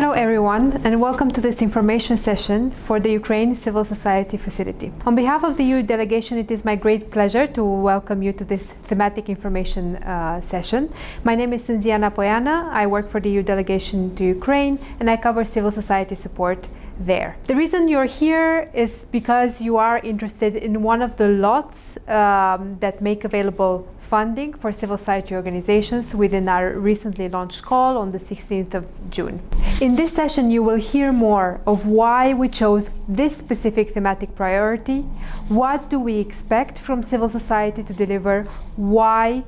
Hello everyone, and welcome to this information session for the Ukraine Civil Society Facility. On behalf of the EU delegation, it is my great pleasure to welcome you to this thematic information session. My name is Sinziana Poiana. I work for the EU delegation to Ukraine, and I cover civil society support there. The reason you're here is because you are interested in one of the lots that make available funding for civil society organizations within our recently launched call on the 16th of June. In this session, you will hear more of why we chose this specific thematic priority, what do we expect from civil society to deliver, why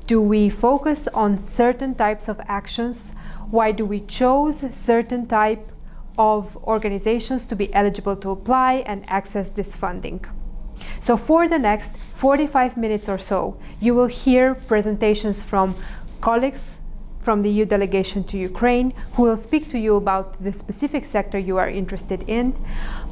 do we focus on certain types of actions, why do we choose certain type of organizations to be eligible to apply and access this funding. So for the next 45 minutes or so, you will hear presentations from colleagues from the EU delegation to Ukraine who will speak to you about the specific sector you are interested in,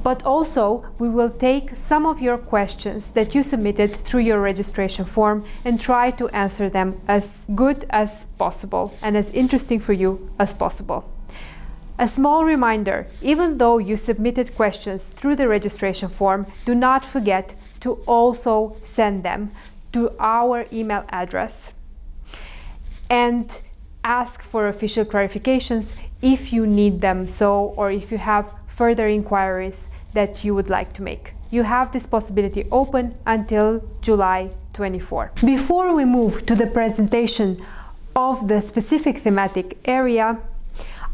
but also we will take some of your questions that you submitted through your registration form and try to answer them as good as possible and as interesting for you as possible. A small reminder, even though you submitted questions through the registration form, do not forget to also send them to our email address and ask for official clarifications if you need them or if you have further inquiries that you would like to make. You have this possibility open until July 24. Before we move to the presentation of the specific thematic area,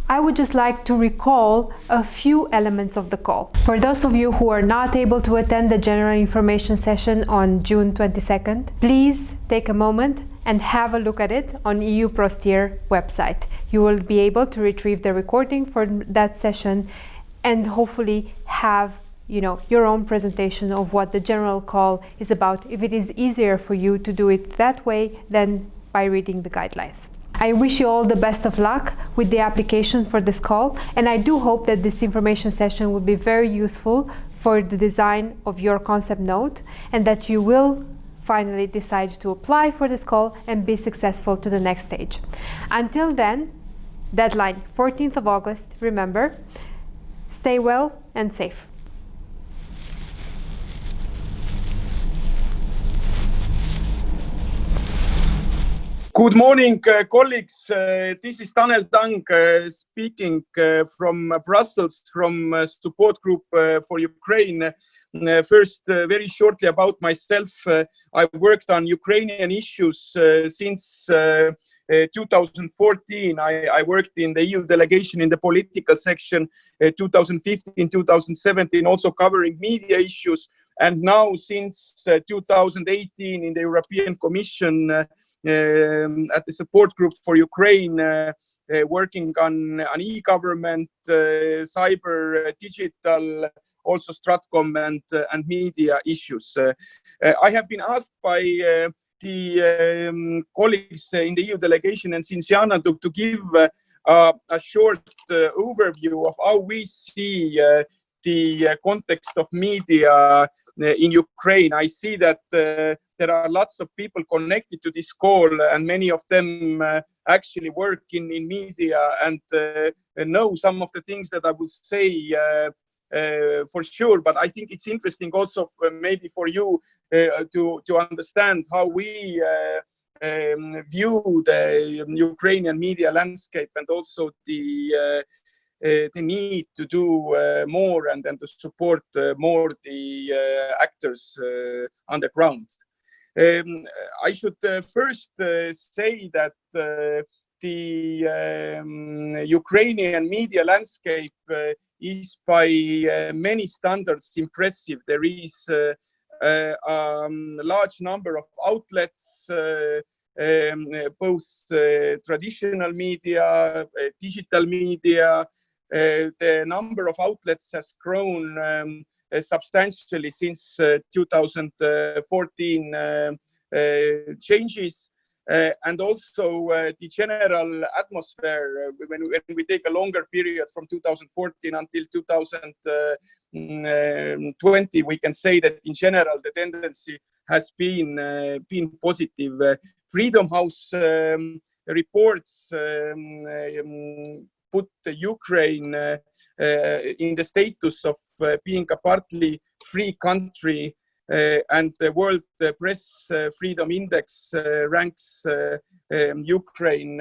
I would just like to recall a few elements of the call. For those of you who are not able to attend the general information session on June 22nd, please take a moment and have a look at it on EU Prosteer website. You will be able to retrieve the recording for that session and hopefully have your own presentation of what the general call is about, if it is easier for you to do it that way than by reading the guidelines. I wish you all the best of luck with the application for this call, and I do hope that this information session will be very useful for the design of your concept note and that you will finally decide to apply for this call and be successful to the next stage. Until then, deadline 14th of August, remember, stay well and safe. Good morning, colleagues. This is Tanel Tang speaking from Brussels, from Support Group for Ukraine. First, very shortly about myself. I worked on Ukrainian issues since 2014. I worked in the EU delegation in the political section 2015-2017, also covering media issues. And now since 2018 in the European Commission at the Support Group for Ukraine, working on e-government, cyber, digital, also Stratcom and media issues. I have been asked by the colleagues in the EU delegation and Sinziana to give a short overview of how we see the context of media in Ukraine. I see that there are lots of people connected to this call, and many of them actually work in media and know some of the things that I will say for sure. But I think it's interesting also maybe for you to understand how we view the Ukrainian media landscape and also the need to do more and to support more the actors on the ground. I should first say that the Ukrainian media landscape is by many standards impressive. There is a large number of outlets, both traditional media, digital media. The number of outlets has grown substantially since 2014 changes, and also the general atmosphere. When we take a longer period from 2014 until 2020, we can say that in general the tendency has been positive. Freedom House reports put the Ukraine in the status of being a partly free country, and the World Press Freedom Index ranks Ukraine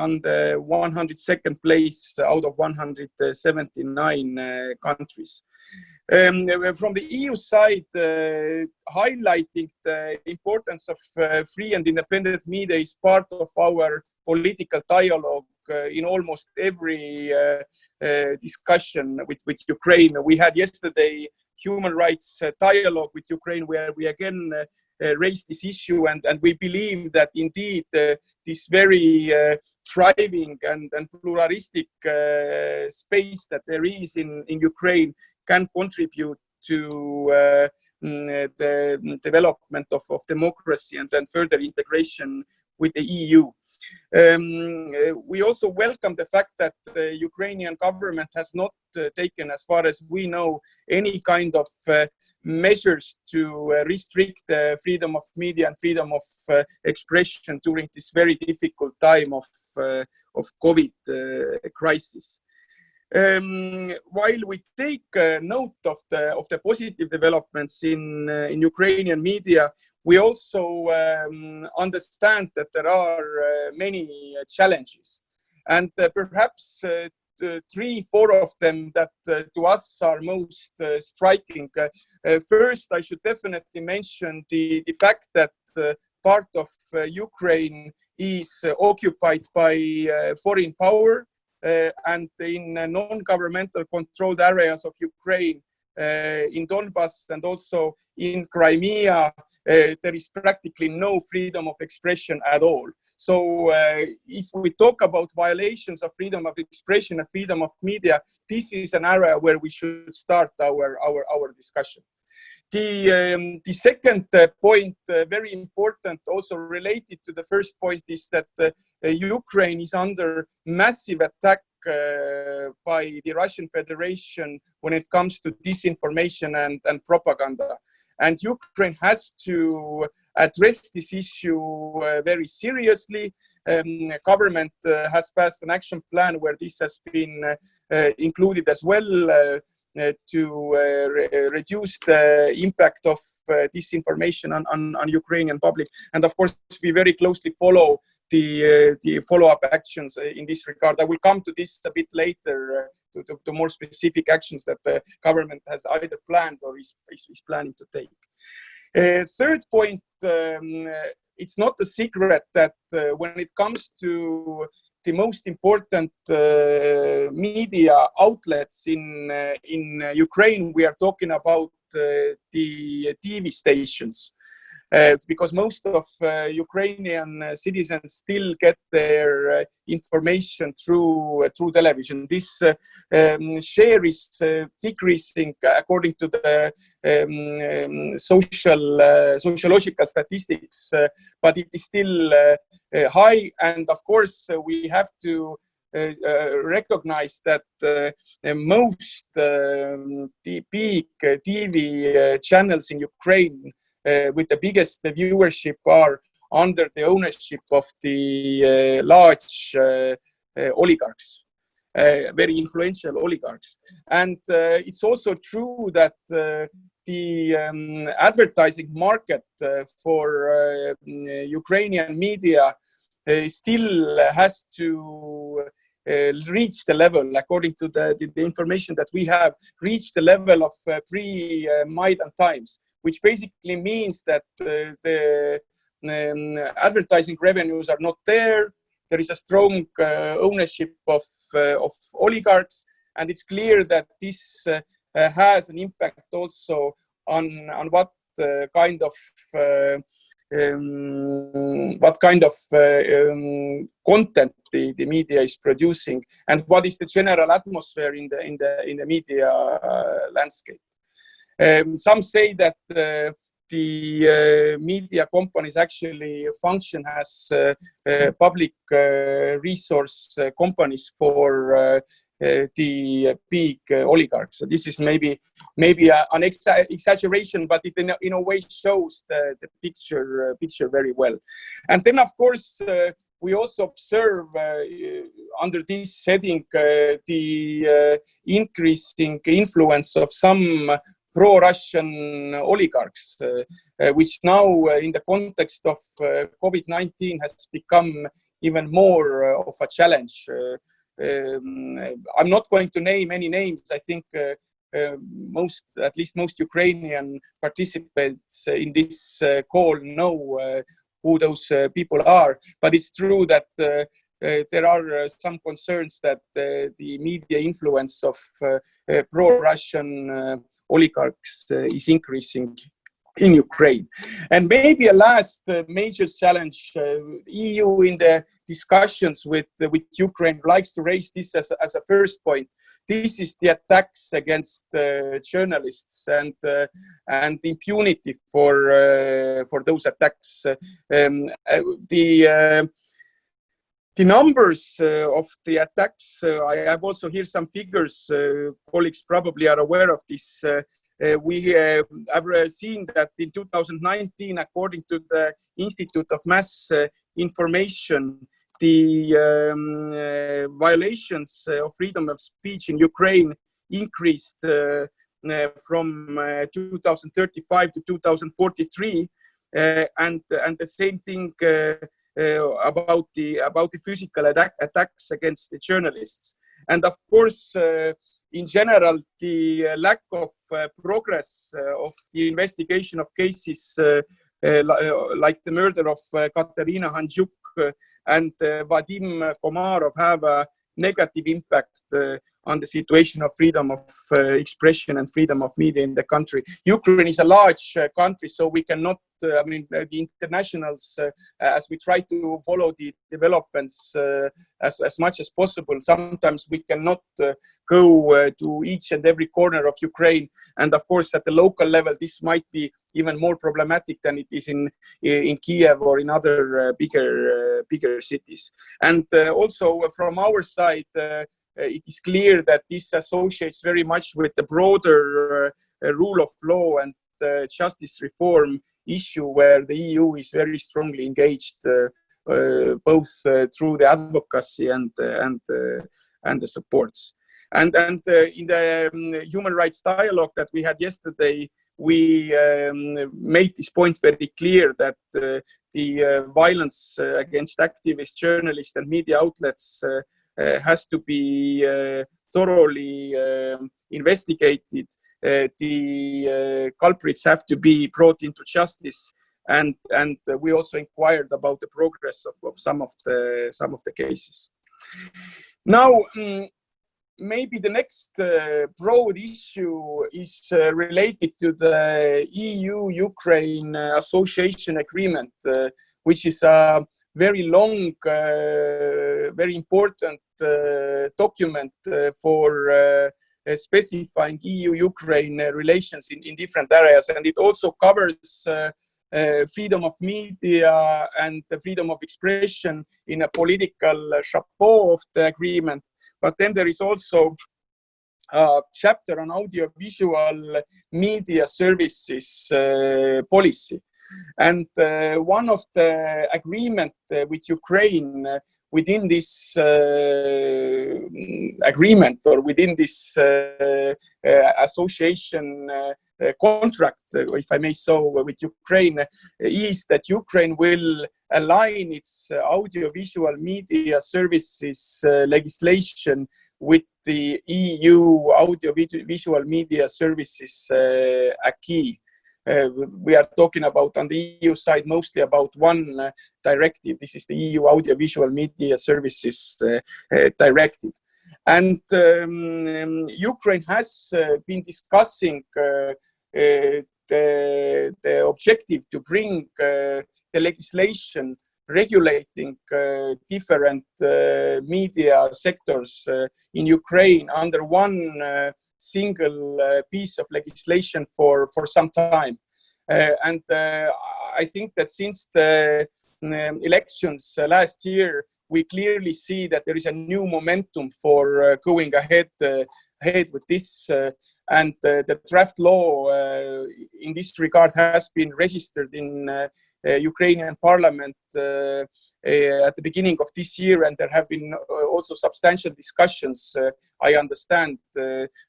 on the 102nd place out of 179 countries. From the EU side, highlighting the importance of free and independent media is part of our political dialogue in almost every discussion with Ukraine. We had yesterday human rights dialogue with Ukraine, where we again raised this issue, and we believe that indeed this very thriving and pluralistic space that there is in Ukraine can contribute to the development of democracy and further integration with the EU. We also welcome the fact that the Ukrainian government has not taken, as far as we know, any kind of measures to restrict the freedom of media and freedom of expression during this very difficult time of COVID crisis. While we take note of the positive developments in Ukrainian media, we also understand that there are many challenges, and perhaps 3-4 of them that to us are most striking. First, I should definitely mention the fact that part of Ukraine is occupied by foreign power, and in non-governmental controlled areas of Ukraine, in Donbas and also in Crimea, there is practically no freedom of expression at all. So if we talk about violations of freedom of expression and freedom of media, this is an area where we should start our discussion. The second point, very important, also related to the first point, is that Ukraine is under massive attack by the Russian Federation when it comes to disinformation and propaganda. And Ukraine has to address this issue very seriously. Government has passed an action plan where this has been included as well, to reduce the impact of disinformation on Ukrainian public. And of course, we very closely follow the follow-up actions in this regard. I will come to this a bit later, to more specific actions that the government has either planned or is planning to take. Third point, it's not a secret that when it comes to the most important media outlets in Ukraine, we are talking about the TV stations. Because most of Ukrainian citizens still get their information through television. This share is decreasing according to the sociological statistics, but it is still high. And of course, we have to recognize that most the big TV channels in Ukraine with the biggest viewership are under the ownership of the large oligarchs, very influential oligarchs. And it's also true that the advertising market for Ukrainian media still has to reach the level, according to the information that we have, reach the level of pre-Maidan times, which basically means that the advertising revenues are not there. There is a strong ownership of oligarchs, and it's clear that this has an impact also on what kind of content the media is producing, and what is the general atmosphere in the media landscape. Some say that the media companies actually function as public resource companies for the big oligarchs. So this is maybe an exaggeration, but it in a way shows the picture very well. And then, of course, we also observe under this setting the increasing influence of some pro-Russian oligarchs, which now in the context of COVID-19 has become even more of a challenge. I'm not going to name any names. I think at least most Ukrainian participants in this call know who those people are. But it's true that there are some concerns that the media influence of pro-Russian oligarchs is increasing in Ukraine. And maybe a last major challenge, EU in the discussions with Ukraine likes to raise this as a first point. This is the attacks against journalists and impunity for those attacks. The numbers of the attacks, I have also here some figures, colleagues probably are aware of this. We have seen that in 2019, according to the Institute of Mass Information, the violations of freedom of speech in Ukraine increased from 2035 to 2043, and the same thing about the physical attacks against the journalists. And of course, in general, the lack of progress of the investigation of cases like the murder of Katerina Handzuk and Vadim Komarov have a negative impact on the situation of freedom of expression and freedom of media in the country. Ukraine is a large country, so we cannot, the internationals, as we try to follow the developments as much as possible, sometimes we cannot go to each and every corner of Ukraine. And of course, at the local level, this might be even more problematic than it is in Kiev or in other bigger cities. And also from our side, it is clear that this associates very much with the broader rule of law and justice reform issue, where the EU is very strongly engaged, both through the advocacy and the supports. And in the human rights dialogue that we had yesterday, we made this point very clear that the violence against activists, journalists, and media outlets has to be thoroughly investigated. The culprits have to be brought into justice, and we also inquired about the progress of some of the cases. Now, maybe the next broad issue is related to the EU-Ukraine Association Agreement, which is a very long, very important document for specifying EU-Ukraine relations in different areas. And it also covers freedom of media and the freedom of expression in a political chapeau of the agreement. But then there is also a chapter on audiovisual media services policy. And one of the agreement with Ukraine within this agreement, or within this association contract, if I may so, with Ukraine, is that Ukraine will align its audiovisual media services legislation with the EU audiovisual media services acquis. We are talking about, on the EU side, mostly about one directive. This is the EU Audiovisual Media Services Directive. And Ukraine has been discussing the objective to bring the legislation regulating different media sectors in Ukraine under one single piece of legislation for some time. And I think that since the elections last year, we clearly see that there is a new momentum for going ahead with this. and the draft law in this regard has been registered in Ukrainian parliament at the beginning of this year, and there have been also substantial discussions, I understand,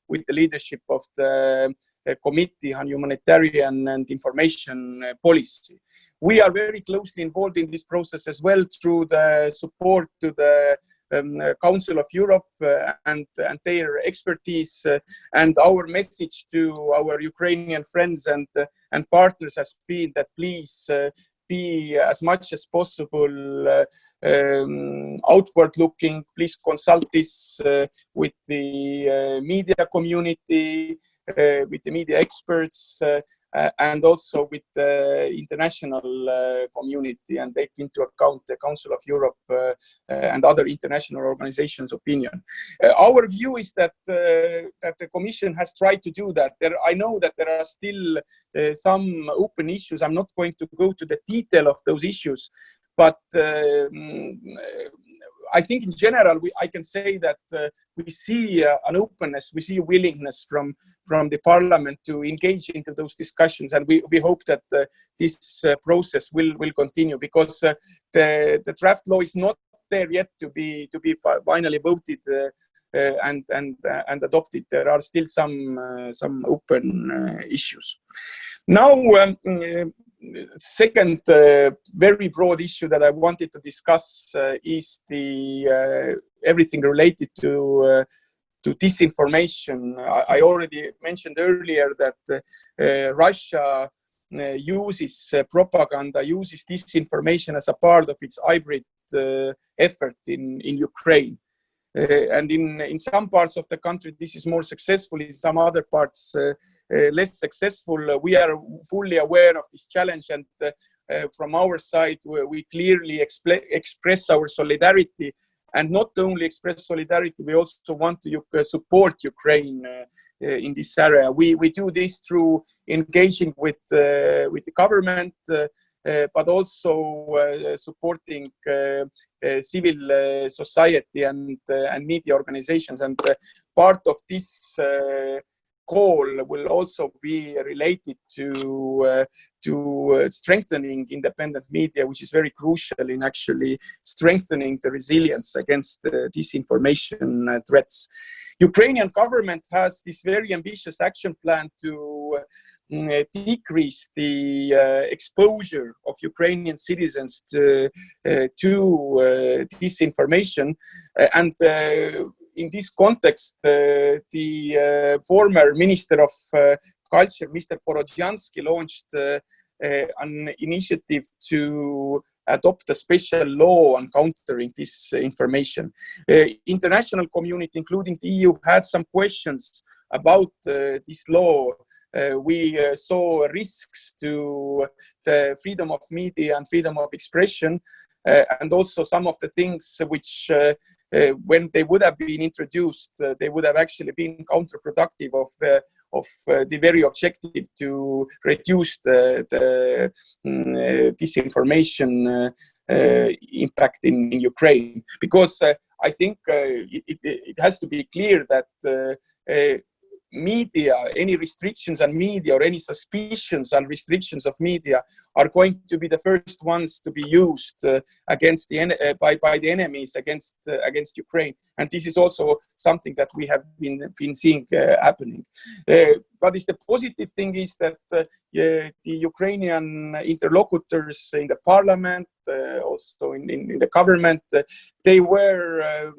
with the leadership of the Committee on Humanitarian and Information Policy. We are very closely involved in this process as well through the support to the Council of Europe and their expertise, and our message to our Ukrainian friends and partners has been that please be as much as possible outward looking. Please consult this with the media community, with the media experts, and also with the international community, and take into account the Council of Europe and other international organizations' opinion. Our view is that that the Commission has tried to do that. I know that there are still some open issues. I'm not going to go to the detail of those issues, but I think in general, I can say that we see an openness, we see a willingness from the Parliament to engage into those discussions, and we hope that this process will continue, because the draft law is not there yet to be finally voted and adopted. There are still some open issues. Now, second very broad issue that I wanted to discuss is the everything related to disinformation. I already mentioned earlier that Russia uses propaganda, uses disinformation as a part of its hybrid effort in Ukraine. And in some parts of the country, this is more successful. In some other parts, less successful. We are fully aware of this challenge, and from our side, we clearly express our solidarity. And not only express solidarity, we also want to support Ukraine in this area. We do this through engaging with the government, but also supporting civil society and media organizations. And part of this call will also be related to strengthening independent media, which is very crucial in actually strengthening the resilience against disinformation threats. Ukrainian government has this very ambitious action plan to decrease the exposure of Ukrainian citizens to disinformation, and in this context, the former Minister of Culture, Mr. Borodyansky, launched an initiative to adopt a special law on countering disinformation. International community, including the EU, had some questions about this law. We saw risks to the freedom of media and freedom of expression, and also some of the things which when they would have been introduced, they would have actually been counterproductive of the very objective to reduce the disinformation impact in Ukraine. Because I think it has to be clear that media, any restrictions on media or any suspicions on restrictions of media are going to be the first ones to be used against by the enemies against Ukraine, and this is also something that we have been seeing happening. What is the positive thing is that the Ukrainian interlocutors in the parliament, also in the government, they were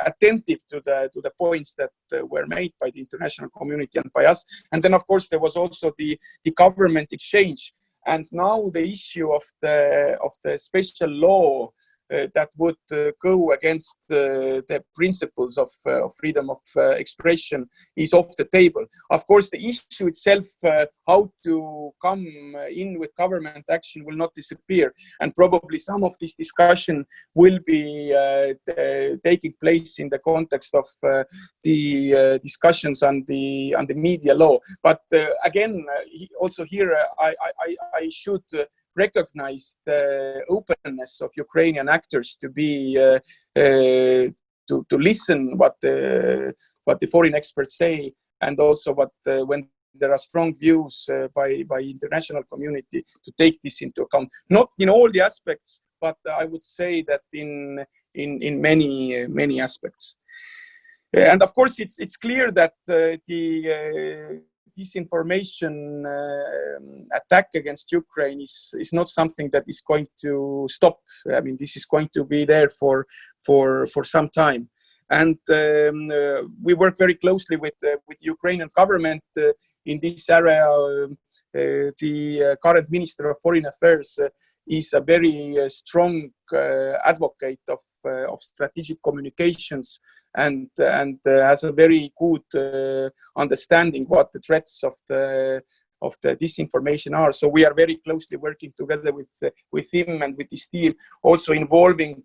attentive to the points that were made by the international community and by us. And then, of course, there was also the government exchange. And now the issue of the special law that would go against the principles of freedom of expression is off the table. Of course, the issue itself, how to come in with government action, will not disappear, and probably some of this discussion will be taking place in the context of the discussions on the media law. But again, also here, I should recognize the openness of Ukrainian actors to be to listen what the foreign experts say, and also when there are strong views by international community to take this into account. Not in all the aspects, but I would say that in many aspects. And of course, it's clear that the disinformation attack against Ukraine is not something that is going to stop. I mean, this is going to be there for some time. And we work very closely with the Ukrainian government in this area. The current Minister of Foreign Affairs is a very strong advocate of strategic communications and has a very good understanding what the threats of the disinformation are. So we are very closely working together with him and with his team, also involving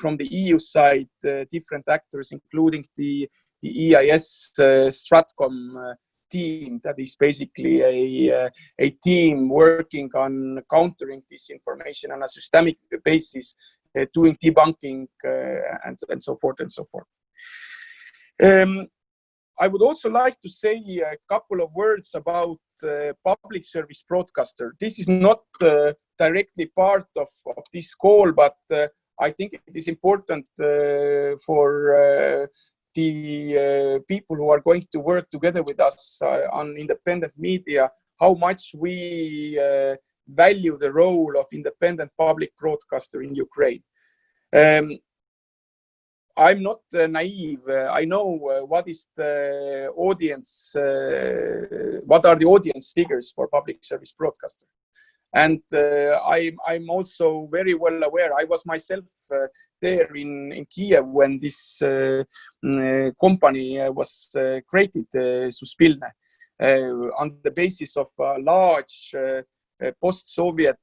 from the EU side different actors, including the EIS Stratcom team, that is basically a team working on countering disinformation on a systemic basis, doing debunking and so forth and so forth. I would also like to say a couple of words about public service broadcaster. This is not directly part of this call, but I think it is important for the people who are going to work together with us on independent media, how much we value the role of independent public broadcaster in Ukraine. I'm not naive. I know what is the audience, what are the audience figures for public service broadcaster. And I'm also very well aware. I was myself there in Kiev when this company was created, Suspilne, on the basis of a large post-Soviet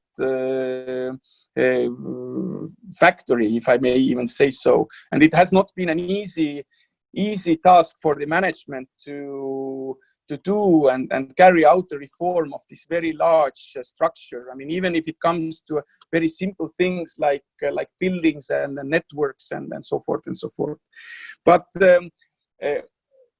factory, if I may even say so. And it has not been an easy task for the management to do and carry out the reform of this very large structure. I mean, even if it comes to very simple things like buildings and networks and so forth and so forth. But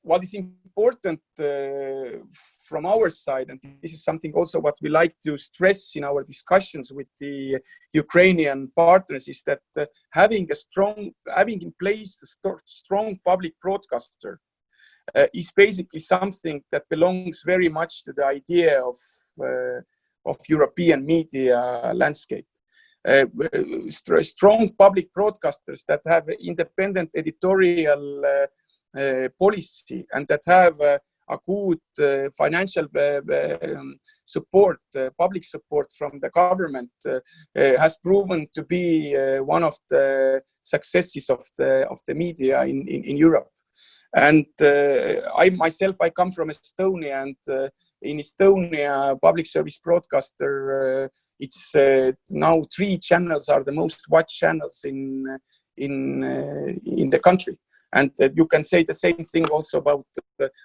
what is important from our side, and this is something also what we like to stress in our discussions with the Ukrainian partners, is that having in place a strong public broadcaster is basically something that belongs very much to the idea of European media landscape. Strong public broadcasters that have independent editorial policy and that have a good financial support, public support from the government, has proven to be one of the successes of the media in Europe. And I come from Estonia, and in Estonia, public service broadcaster, it's now 3 channels are the most watched channels in the country. And you can say the same thing also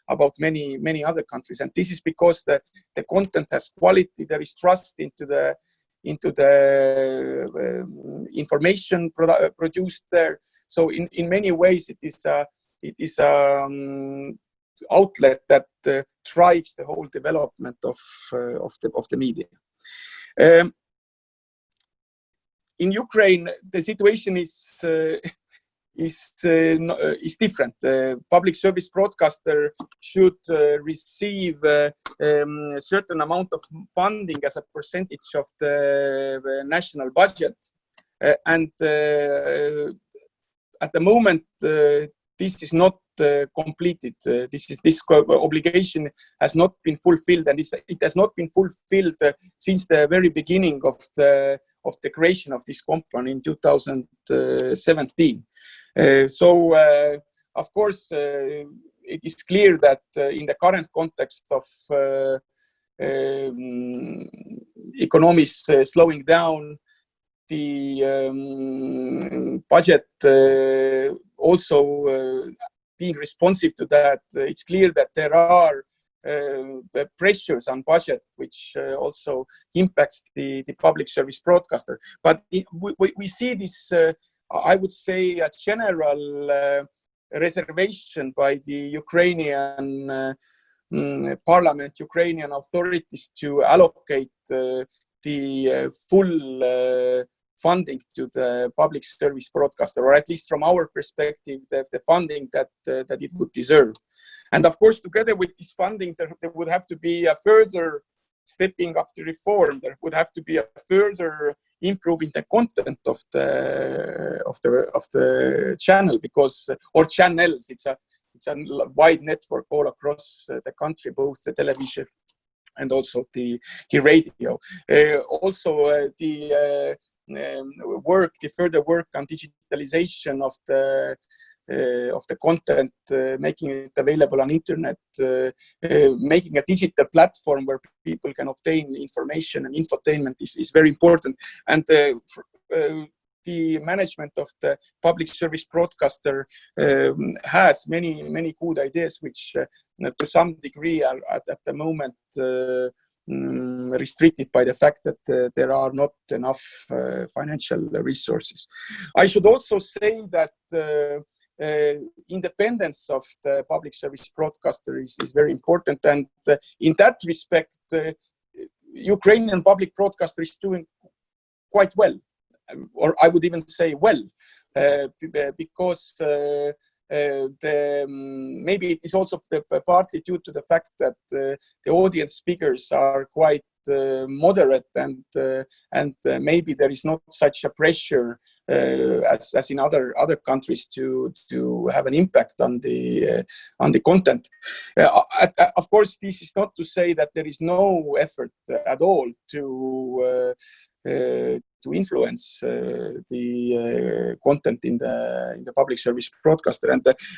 about many other countries. And this is because the content has quality. There is trust into the information produced there. So in many ways, it is outlet that drives the whole development of the media. In Ukraine, the situation is different. Public service broadcaster should receive a certain amount of funding as a percentage of the national budget, and at the moment this is not completed. This obligation has not been fulfilled, and it has not been fulfilled since the very beginning of the creation of this company in 2017. So, of course, it is clear that in the current context of economies slowing down, the budget also being responsive to that, it's clear that there are pressures on budget, which also impacts the public service broadcaster. But we see this, I would say, a general reservation by the Ukrainian parliament, Ukrainian authorities to allocate the full funding to the public service broadcaster, or at least from our perspective, the funding that it would deserve. And of course, together with this funding, there would have to be a further stepping up the reform. There would have to be a further improving the content of the channel, because or channels. It's a wide network all across the country, both the television and also the radio. Also, the further work on digitalization of the content, making it available on internet, making a digital platform where people can obtain information and infotainment is very important. And the management of the public service broadcaster has many good ideas, which to some degree are at the moment restricted by the fact that there are not enough financial resources. I should also say that independence of the public service broadcaster is very important, and in that respect, Ukrainian public broadcaster is doing quite well, or I would even say well, because maybe it is also partly due to the fact that the audience figures are quite moderate, and maybe there is not such a pressure as in other countries to have an impact on the content. Of course, this is not to say that there is no effort at all to influence the content in the public service broadcaster,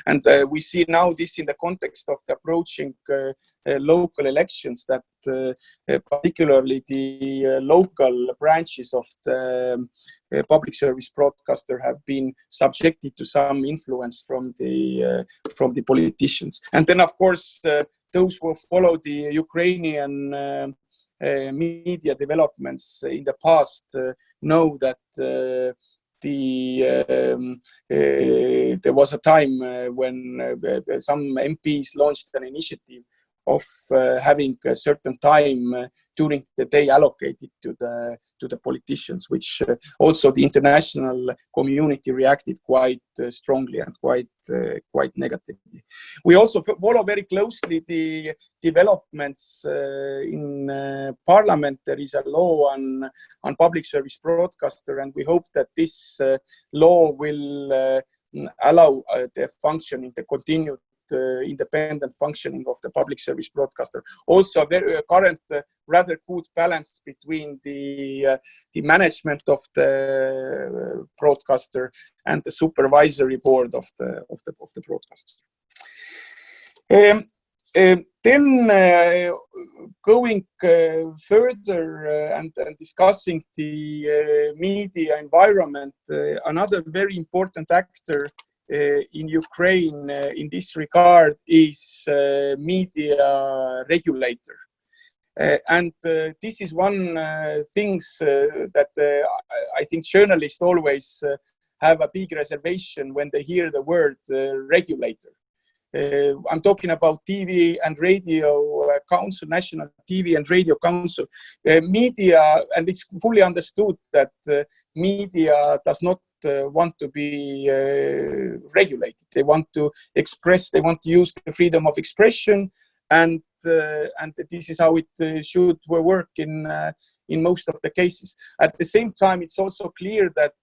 and we see now this in the context of the approaching local elections, that particularly the local branches of the public service broadcaster have been subjected to some influence from the politicians. And then, of course, those who follow the Ukrainian media developments in the past know that there was a time when some MPs launched an initiative of having a certain time during the day allocated to the politicians, which also the international community reacted quite strongly and quite negatively. We also follow very closely the developments in Parliament. There is a law on public service broadcaster, and we hope that this law will allow the continued independent functioning of the public service broadcaster. Also, a current rather good balance between the management of the broadcaster and the supervisory board of the broadcaster. Then going further and discussing the media environment, another very important actor in Ukraine in this regard is media regulator. And this is one things that I think journalists always have a big reservation when they hear the word regulator. I'm talking about TV and Radio Council, National TV and Radio Council. Media, and it's fully understood that media does not want to be regulated. They want to express, they want to use the freedom of expression, and this is how it should work in most of the cases. At the same time, it's also clear that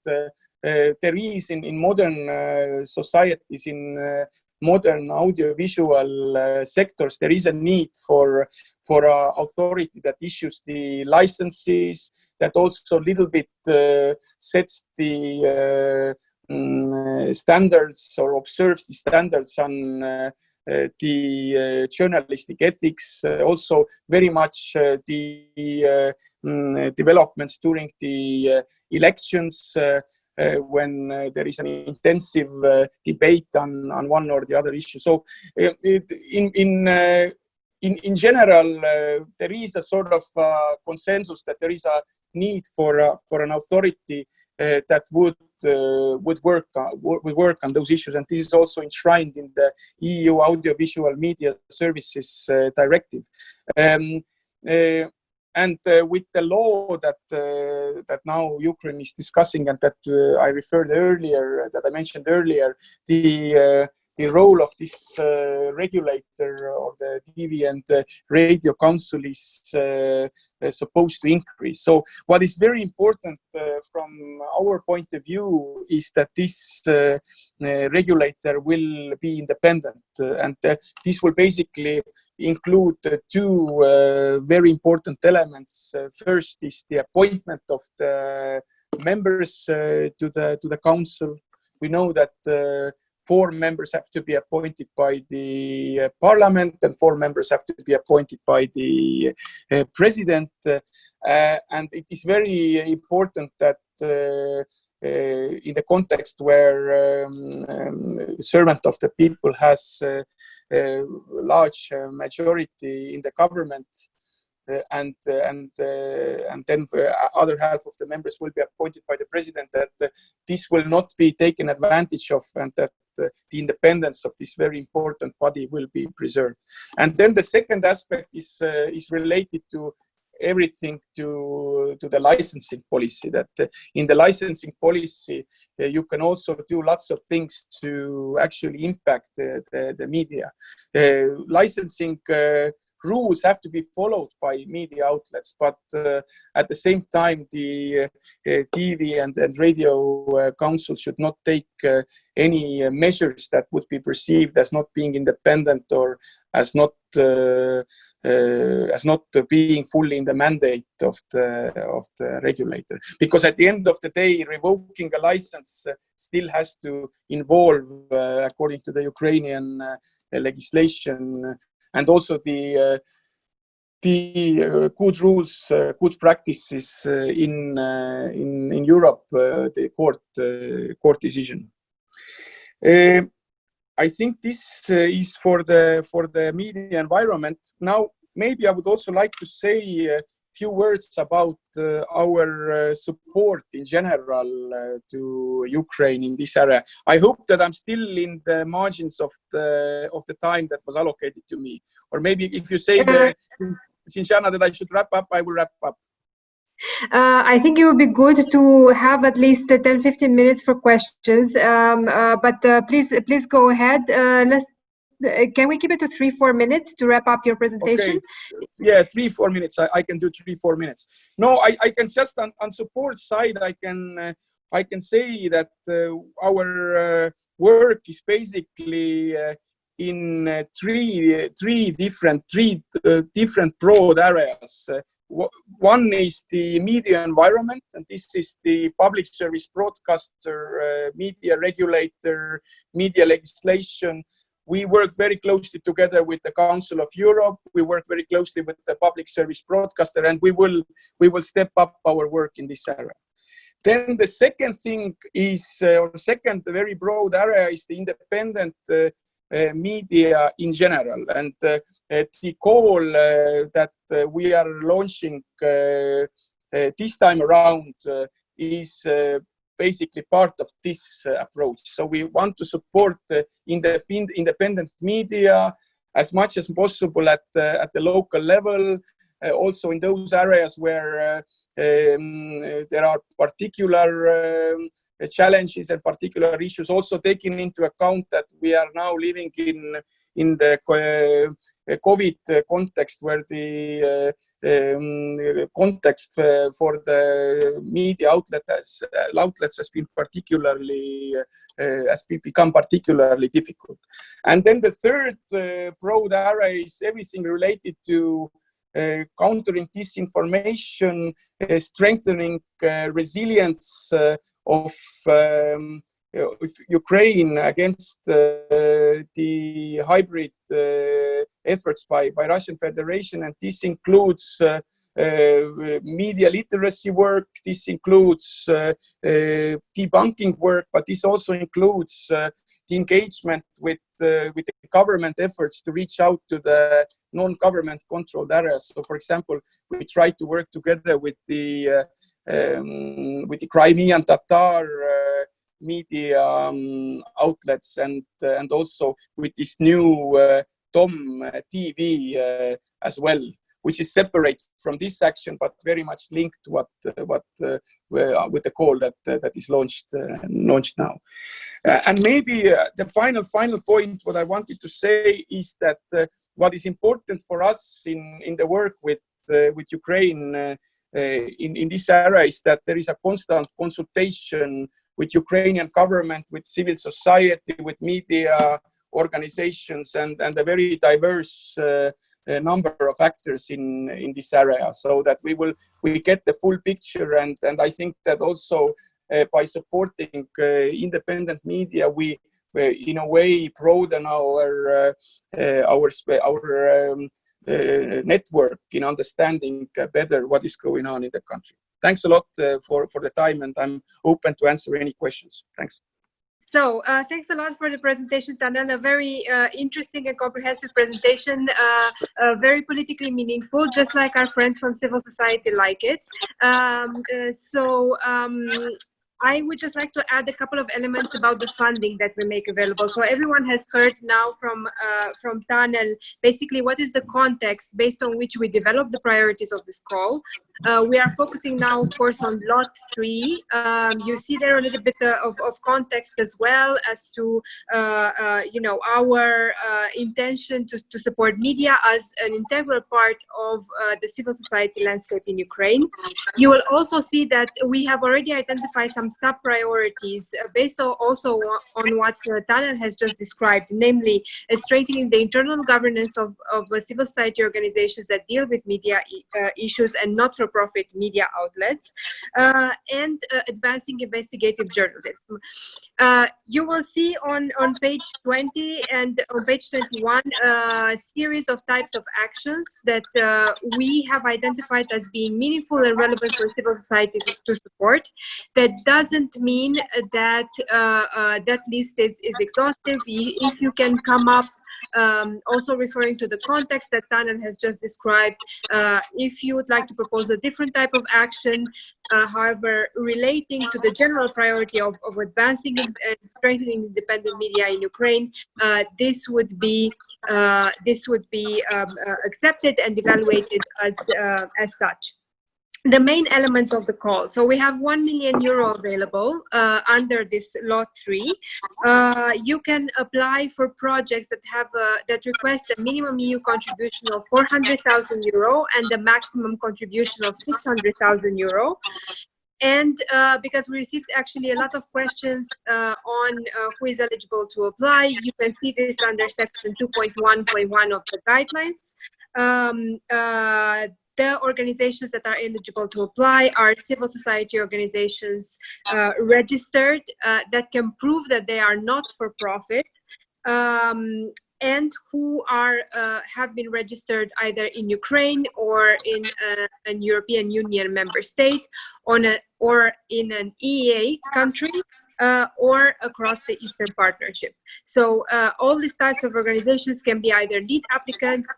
there is in modern societies, in modern audiovisual sectors, there is a need for an authority that issues the licenses, that also a little bit sets the standards or observes the standards on the journalistic ethics. Also very much the developments during the elections, when there is an intensive debate on one or the other issue. So in general, there is a sort of consensus that there is a need for an authority that would work on those issues, and this is also enshrined in the EU Audiovisual Media Services Directive. And with the law that now Ukraine is discussing, and that I referred earlier, that I mentioned earlier, the role of this regulator or the TV and Radio Council is supposed to increase. So what is very important from our point of view is that this regulator will be independent, and this will basically include two very important elements. First is the appointment of the members to the council. We know that 4 members have to be appointed by the parliament, and 4 members have to be appointed by the president. And it is very important that in the context where servant of the people has a large majority in the government, and then other half of the members will be appointed by the president, that this will not be taken advantage of, and that the independence of this very important body will be preserved. And then the second aspect is related to everything to the licensing policy, that in the licensing policy you can also do lots of things to actually impact the media. Licensing rules have to be followed by media outlets, but at the same time the TV and Radio Council should not take any measures that would be perceived as not being independent, or as not being fully in the mandate of the regulator. Because at the end of the day, revoking a license still has to involve, according to the Ukrainian legislation, and also the good rules, good practices in Europe, the court decision. I think this is for the media environment. Now, maybe I would also like to say a few words about our support in general to Ukraine in this area. I hope that I'm still in the margins of the time that was allocated to me. Or maybe if you say, Sinjana, that I should wrap up, I will wrap up. I think it would be good to have at least 10-15 minutes for questions, but please go ahead. Can we keep it to 3-4 minutes to wrap up your presentation? Okay. Yeah, 3-4 minutes. I can do 3-4 minutes. No, I can just on support side, I can say that our work is basically in three different broad areas. One is the media environment, and this is the public service broadcaster, media regulator, media legislation. We work very closely together with the Council of Europe. We work very closely with the public service broadcaster, and we will step up our work in this area. Then the second thing is, or the second very broad area is the independent media in general, and the call that we are launching this time around is basically part of this approach. So we want to support independent media as much as possible at the local level, also in those areas where there are particular challenges and particular issues, also taking into account that we are now living in the COVID context, where the context for the media outlets has been become particularly difficult. And then the third broad area is everything related to countering disinformation, strengthening resilience of Ukraine against the hybrid efforts by Russian Federation, and this includes media literacy work, this includes debunking work, but this also includes the engagement with the government efforts to reach out to the non-government controlled areas. So, for example, we try to work together with the with the Crimean Tatar media outlets, and also with this new Tom TV as well, which is separate from this action, but very much linked to what with the call that is launched now. And maybe the final point, what I wanted to say is that what is important for us in the work with Ukraine in this area is that there is a constant consultation with Ukrainian government, with civil society, with media organizations, and a very diverse number of actors in this area, so that we get the full picture. And I think that also by supporting independent media, we in a way broaden our network in understanding better what is going on in the country. Thanks a lot for the time, and I'm open to answer any questions. Thanks. So thanks a lot for the presentation, Tanel. A very interesting and comprehensive presentation, very politically meaningful, just like our friends from civil society like it. I would just like to add a couple of elements about the funding that we make available. So everyone has heard now from Tanel, basically what is the context based on which we develop the priorities of this call. We are focusing now, of course, on lot 3. You see there a little bit of context as well as to, our intention to support media as an integral part of the civil society landscape in Ukraine. You will also see that we have already identified some sub-priorities based also on what Tanel has just described, namely strengthening the internal governance of civil society organizations that deal with media issues and not-for-profit media outlets, and advancing investigative journalism. You will see on page 20 and on page 21 a series of types of actions that we have identified as being meaningful and relevant for civil society to support. That doesn't mean that that list is exhaustive. If you can come up, also referring to the context that Tanel has just described, if you would like to propose a different type of action, however, relating to the general priority of advancing and strengthening independent media in Ukraine, this would be accepted and evaluated as such. The main elements of the call. So we have €1 million available under this lot 3. You can apply for projects that request a minimum EU contribution of €400,000 and a maximum contribution of €600,000. And because we received actually a lot of questions on who is eligible to apply, you can see this under section 2.1.1 of the guidelines. The organizations that are eligible to apply are civil society organizations registered that can prove that they are not for profit, and who have been registered either in Ukraine or in an European Union member state, or in an EEA country, or across the Eastern Partnership. So all these types of organizations can be either lead applicants,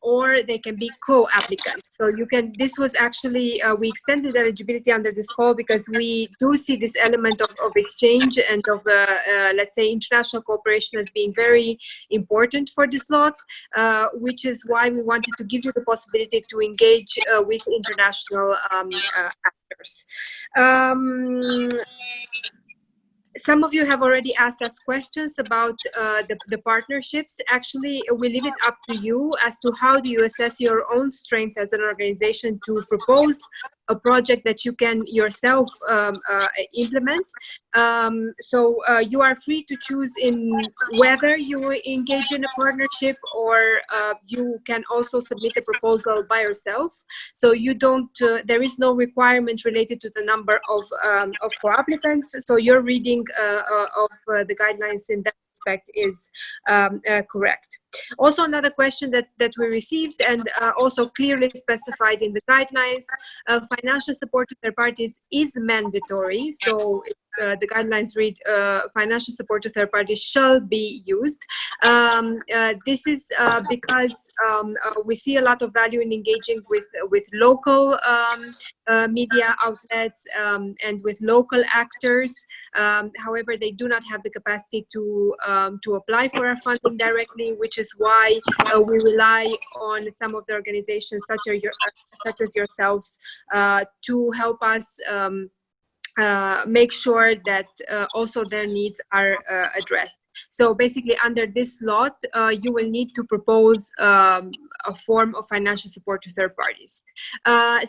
or they can be co-applicants. So this was actually, we extended eligibility under this call because we do see this element of exchange and of, let's say, international cooperation as being very important for this lot, which is why we wanted to give you the possibility to engage with international actors. Some of you have already asked us questions about the partnerships. Actually, we leave it up to you as to how do you assess your own strength as an organization to propose a project that you can yourself implement. So you are free to choose in whether you engage in a partnership, or you can also submit a proposal by yourself. So you don't, there is no requirement related to the number of co-applicants. So your reading of the guidelines in that aspect is correct. Also, another question that we received and also clearly specified in the guidelines, financial support to third parties is mandatory. So the guidelines read financial support to third parties shall be used. This is because we see a lot of value in engaging with local media outlets and with local actors. However, they do not have the capacity to apply for our funding directly, which is why we rely on some of the organizations such as yourselves to help us make sure that also their needs are addressed. So basically, under this lot, you will need to propose a form of financial support to third parties.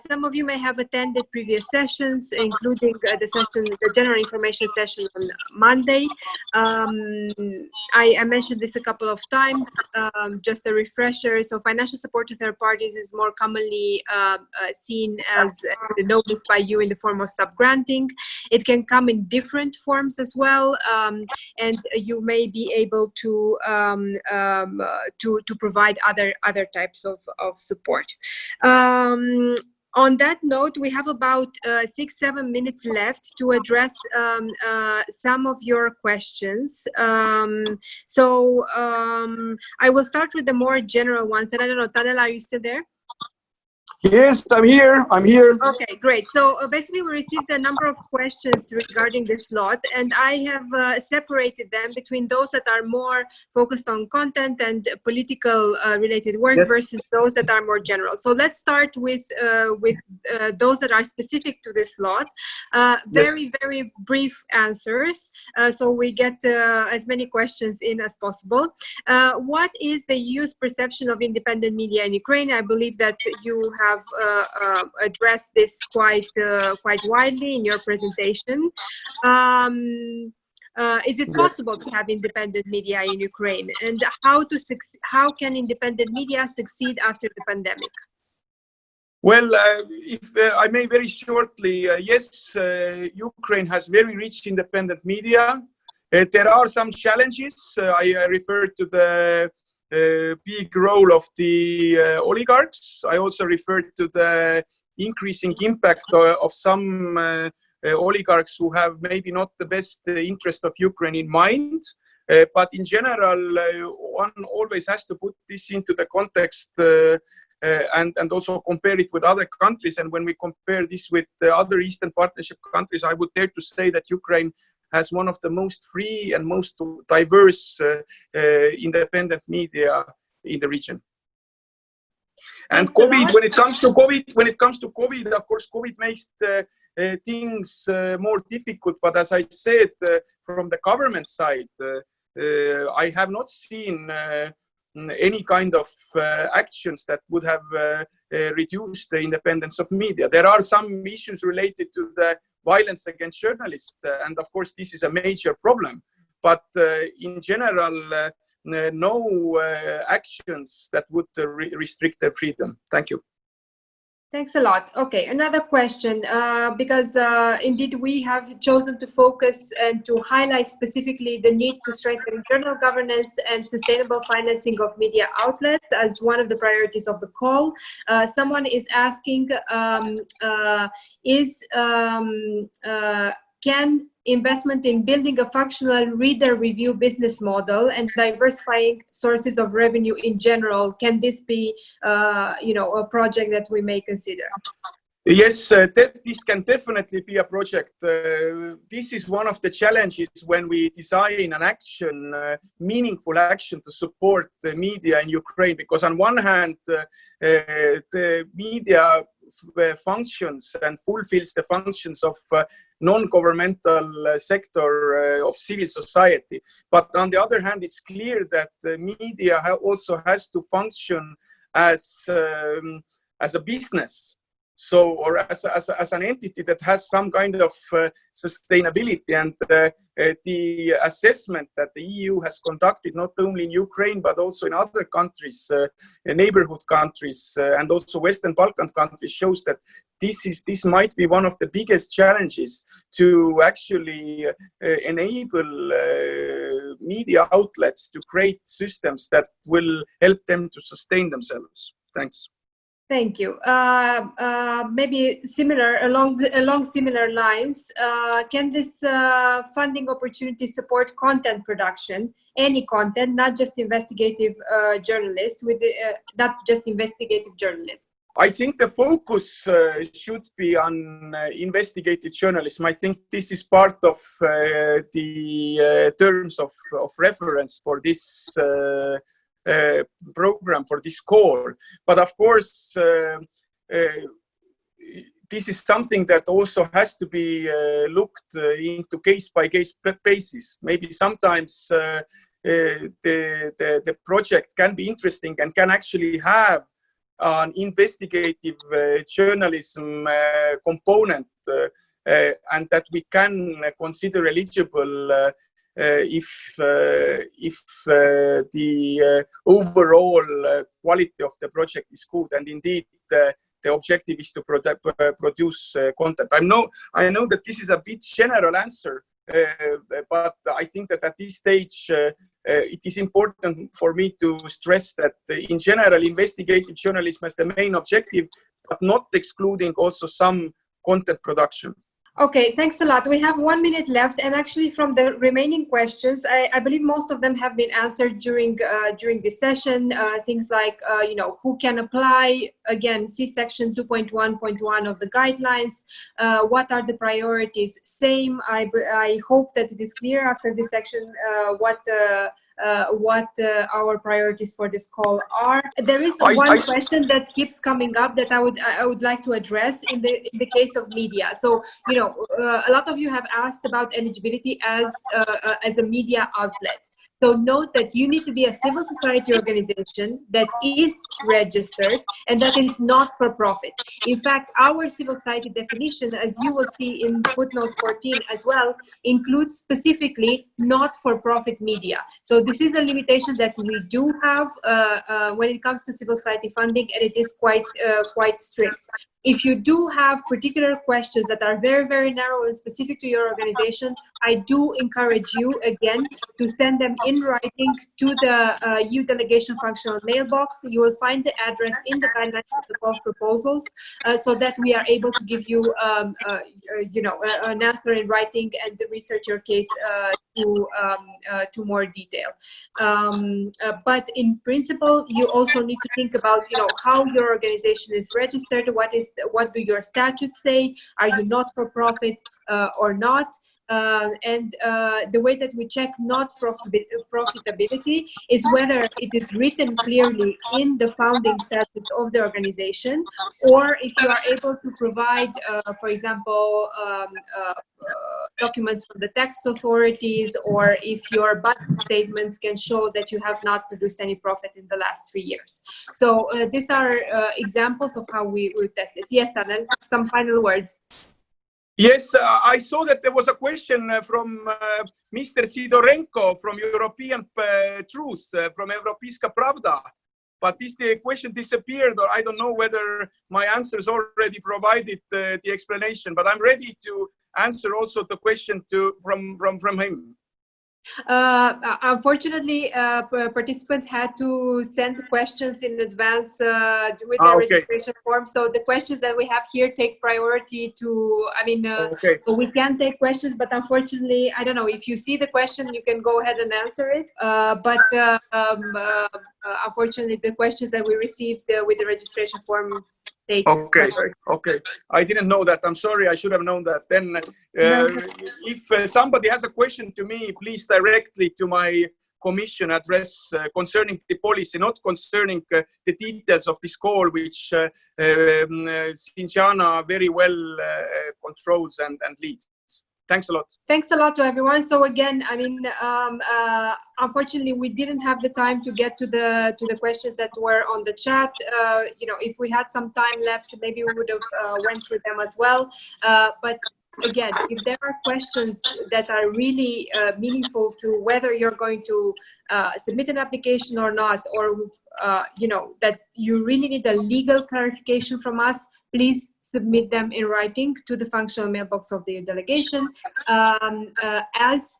Some of you may have attended previous sessions, including the general information session on Monday. I mentioned this a couple of times, just a refresher. So financial support to third parties is more commonly seen as noticed by you in the form of subgranting. It can come in different forms as well, and you may be able to provide other types of support. On that note, we have about 6-7 minutes left to address some of your questions. So I will start with the more general ones. And I don't know, Tanel, are you still there? Yes, I'm here. Okay, great. So basically, we received a number of questions regarding this lot, and I have separated them between those that are more focused on content and political related work versus those that are more general. So let's start with those that are specific to this lot. Very brief answers, so we get as many questions in as possible. What is the EU's perception of independent media in Ukraine? I believe that you have addressed this quite widely in your presentation. Is it possible to have independent media in Ukraine, and how can independent media succeed after the pandemic? Well, if I may very shortly, yes, Ukraine has very rich independent media. There are some challenges. I referred to the big role of the oligarchs. I also referred to the increasing impact of some oligarchs who have maybe not the best interest of Ukraine in mind. But in general, one always has to put this into the context and also compare it with other countries. And when we compare this with the other Eastern Partnership countries, I would dare to say that Ukraine has one of the most free and most diverse independent media in the region. And COVID, when it comes to COVID, of course, COVID makes the things more difficult. But as I said, from the government side, I have not seen any kind of actions that would have reduced the independence of media. There are some issues related to the violence against journalists, and of course this is a major problem. But in general, no actions that would restrict their freedom. Thank you. Thanks a lot. Okay, another question, because indeed we have chosen to focus and to highlight specifically the need to strengthen internal governance and sustainable financing of media outlets as one of the priorities of the call. Someone is asking, can investment in building a functional reader review business model and diversifying sources of revenue in general, can this be a project that we may consider? Yes, this can definitely be a project. This is one of the challenges when we design an action, meaningful action to support the media in Ukraine, because on one hand, the media functions and fulfills the functions of non-governmental sector of civil society. But on the other hand, it's clear that the media also has to function as a business. So, or as an entity that has some kind of sustainability. And the assessment that the EU has conducted, not only in Ukraine, but also in other countries, neighborhood countries, and also Western Balkan countries, shows that this might be one of the biggest challenges to actually enable media outlets to create systems that will help them to sustain themselves. Thanks. Thank you. Maybe along similar lines, can this funding opportunity support content production, any content, not just investigative journalists, not just investigative journalists? I think the focus should be on investigative journalism. I think this is part of the terms of reference for this program, for this call. But of course, this is something that also has to be looked into case-by-case basis. Maybe sometimes the project can be interesting and can actually have an investigative journalism component, and that we can consider eligible if the overall quality of the project is good, and indeed the objective is to produce content. I know that this is a bit general answer, but I think that at this stage it is important for me to stress that in general investigative journalism has the main objective, but not excluding also some content production. Okay, thanks a lot. We have 1 minute left, and actually from the remaining questions, I believe most of them have been answered during this session. Things like, who can apply? Again, see section 2.1.1 of the guidelines. What are the priorities? Same. I hope that it is clear after this section what our priorities for this call are. There is one question that keeps coming up that I would like to address in the case of media. So, a lot of you have asked about eligibility as a media outlet. So note that you need to be a civil society organization that is registered and that is not for profit. In fact, our civil society definition, as you will see in footnote 14 as well, includes specifically not for profit media. So this is a limitation that we do have when it comes to civil society funding, and it is quite strict. If you do have particular questions that are very, very narrow and specific to your organization, I do encourage you, again, to send them in writing to the EU delegation functional mailbox. You will find the address in the guidelines of the call proposals, so that we are able to give you, an answer in writing and to research your case to more detail. But in principle, you also need to think about, how your organization is registered. What do your statutes say? Are you not for profit or not? And the way that we check not profitability is whether it is written clearly in the founding statutes of the organization, or if you are able to provide, for example, documents from the tax authorities, or if your budget statements can show that you have not produced any profit in the last 3 years. So these are examples of how we will test this. Yes, Tanel, some final words. Yes, I saw that there was a question from Mr. Sidorenko from European Truth, from Evropiska Pravda. But the question disappeared, or I don't know whether my answers already provided the explanation. But I'm ready to answer also the question from him. Unfortunately, participants had to send questions in advance with the registration form. So the questions that we have here take priority to, we can take questions, but unfortunately, I don't know, if you see the question, you can go ahead and answer it. Unfortunately, the questions that we received with the registration forms take priority. Okay. I didn't know that. I'm sorry. I should have known that. Then if somebody has a question to me, please directly to my commission address concerning the policy, not concerning the details of this call, which Sinjana very well controls and leads. Thanks a lot. Thanks a lot to everyone. So again, I mean, unfortunately, we didn't have the time to get to the questions that were on the chat. You know, if we had some time left, maybe we would have went through them as well. But again, if there are questions that are really meaningful to whether you're going to submit an application or not, or you know, that you really need a legal clarification from us, please submit them in writing to the functional mailbox of the delegation as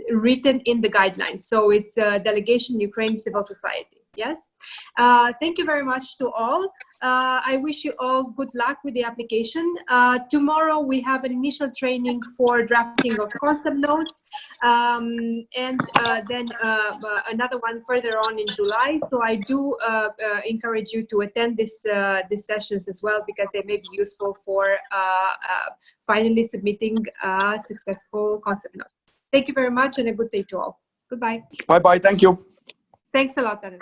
written in the guidelines. So it's Delegation Ukraine Civil Society. Yes. Thank you very much to all. I wish you all good luck with the application. Tomorrow we have an initial training for drafting of concept notes, and then another one further on in July. So I do encourage you to attend these sessions as well, because they may be useful for finally submitting a successful concept note. Thank you very much, and a good day to all. Goodbye. Bye-bye. Thank you. Thanks a lot, Anna.